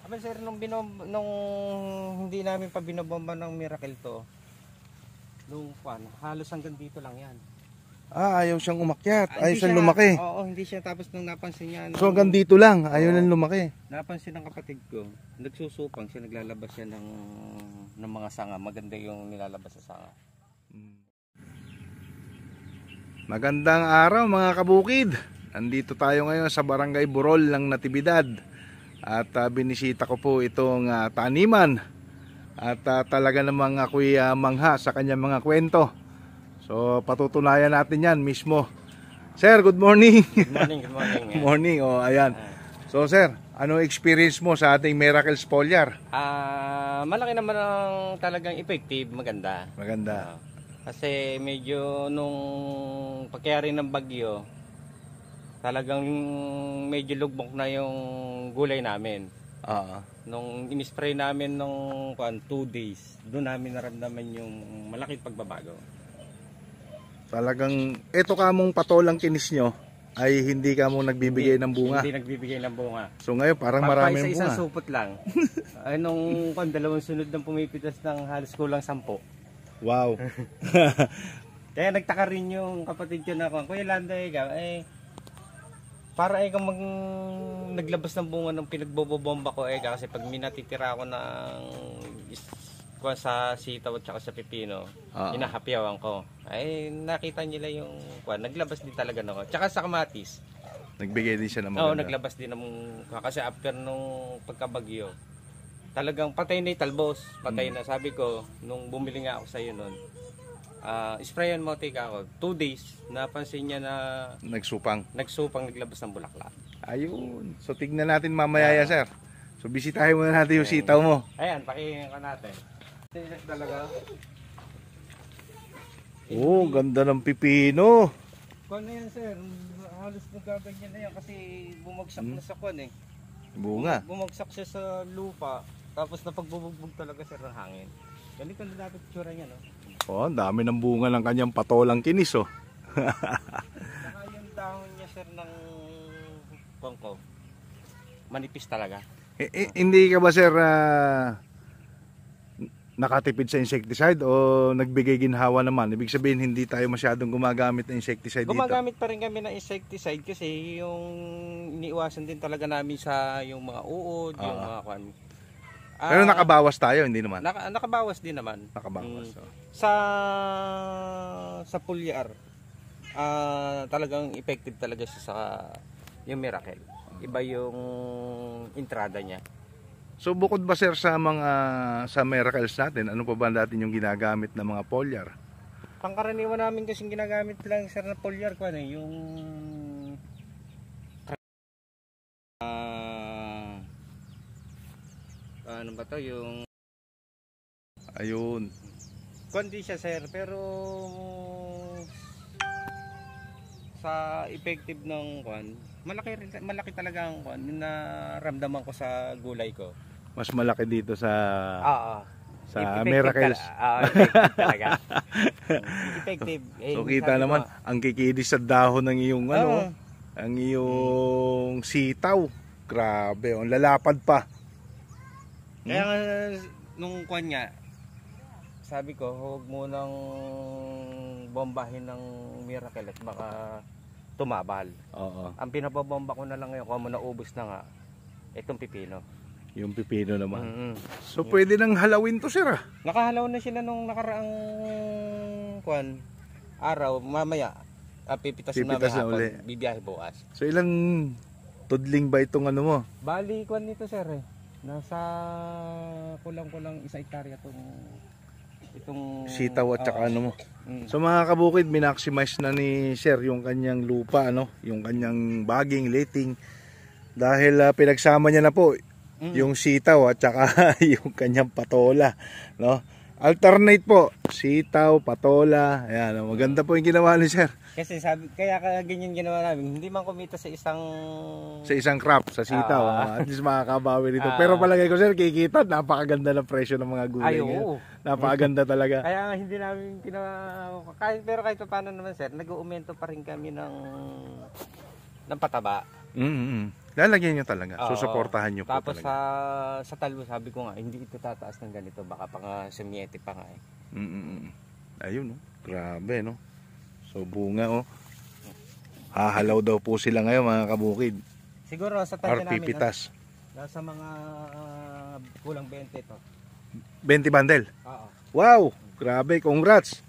Aba sir, nung hindi namin pa binobomba ng Miracle to, nung halos hanggang dito lang yan. Ayaw siyang umakyat, ayaw Hindi siyang siya, lumaki. Oo, hindi siya. Tapos nung napansin niya. So hanggang dito lang, ayaw nang lumaki. Napansin ng kapatid ko, nagsusupang siya, naglalabas siya ng mga sanga. Maganda yung nilalabas sa sanga. Magandang araw mga kabukid. Nandito tayo ngayon sa Barangay Burol ng Natividad. At binisita ko po itong taniman. At talaga namang ako'y mangha sa kanyang mga kwento. So patutunayan natin yan mismo. Sir, good morning. Good morning, good morning. Good morning, ayan. So sir, ano experience mo sa ating Miracle Foliar? Malaki naman ang talagang effective, maganda. Maganda. Kasi medyo nung pagkayari ng bagyo, talagang medyo lugbok na yung gulay namin. Nung in-spray namin nung 2 days, doon namin naramdaman yung malaking pagbabago. Talagang ito kamong patolang kinis nyo ay hindi ka mo nagbibigay ng bunga. Hindi nagbibigay ng bunga. So ngayon parang maraming bunga. Isang supot lang. Ay nung dalawang sunod nang pumipitas ng halos kulang 10. Wow. Kaya nagtaka rin yung kapatid ko na Kuya Lando, ikaw para ikaw naglabas ng bunga ng pinagbobomba ko kasi pag minatitira ako ng sa sitaw at saka sa pipino, hinahapyawan ko. Ay nakita nila yung naglabas din talaga nako. Tsaka sa kamatis. Nagbigay din siya ng maganda. Oo, naglabas din ng kasi after nung pagkabagyo, talagang patay na yung talbos. Patay na. Sabi ko, nung bumili nga ako sa iyo noon, sprayan mo tika ako. 2 days, napansin niya na nagsupang, naglabas ng bulaklak. Ayun. So tignan natin mamaya sir. So bisitahin muna natin yung sitaw mo. Ayan, pakinggan ko natin. Talaga. Ganda ng pipino. Kuan na yan sir, halos nagaganyan na yan kasi bumagsak na sa kuan Bunga. Bumagsak siya sa lupa, tapos napagbubugbog talaga sir ng hangin. Ganito na dapat tsura niya, no? Ang dami ng bunga ng kanyang patolang kinis, Saka yung dahon niya sir ng bangko, manipis talaga. Hindi ka ba sir nakatipid sa insecticide o nagbigay ginhawa naman? Ibig sabihin hindi tayo masyadong gumagamit ng insecticide dito. Gumagamit pa rin kami ng insecticide kasi yung iniiwasan din talaga namin sa yung mga uod, yung mga kwan. Pero nakabawas tayo, hindi naman? Nakabawas din naman. Nakabawas. Sa foliar, talagang effective talaga siya sa yung Miracle. Iba yung entrada niya. So bukod ba sir sa mga sa miracles natin, ano pa ba natin yung ginagamit na mga foliar? Pangkaraniwan namin kasing ginagamit lang sir na foliar yung ano ba to yung ayun. Kundi siya sir pero sa effective ng malaki talaga ang na ramdaman ko sa gulay ko. Mas malaki dito sa Miracles. Miracles. Effective talaga. Effective. So kita naman ang kikinis sa dahon ng iyong ang iyong sitaw. Grabe, ang lalapad pa. Kaya nung kuwan nga, sabi ko, huwag mo nang bombahin ng Miracle at baka tumabal. Ang pinapabomba ko na lang ngayon, kung mo naubos na nga, itong pipino. Yung pipino naman. So pwede nang halawin to sir. Nakahalaw na sila nung nakaraang araw. Mamaya pipitasin namin hapon. Bibiyahe bukas. So ilang tudling ba itong ano mo? Bali nito sir nasa kulang-kulang 1 hektarya itong sitaw at saka ano mo. So mga kabukid, minaximize na ni sir yung kanyang lupa, yung kanyang baging, liting, dahil pinagsama niya na po yung sitaw at saka yung kanyang patola, alternate po, sitaw, patola. Ayan, maganda po yung ginawa ni sir. Kasi kaya ganyan ginawa namin, hindi man kumita sa isang crop, sa sitaw. At least makakabawi nito. Pero palagay ko sir, kikita, napakaganda ng presyo ng mga gulay. Napakaganda talaga. Kaya hindi namin pero kahit paano naman sir, nag-uumento pa rin kami ng pataba. Lalagyan nyo talaga. Oo. Susuportahan nyo po Tapos talaga. sa talbo, sabi ko nga, hindi ito tataas ng ganito. Baka pa nga semiete pa nga eh. Ayun, no? Grabe, no? So, bunga, oh. Hahalaw daw po sila ngayon, mga kabukid. Siguro sa tansya namin, Arpipitas. nasa mga kulang 20 to. 20 bundle. Oo. Wow! Grabe, congrats!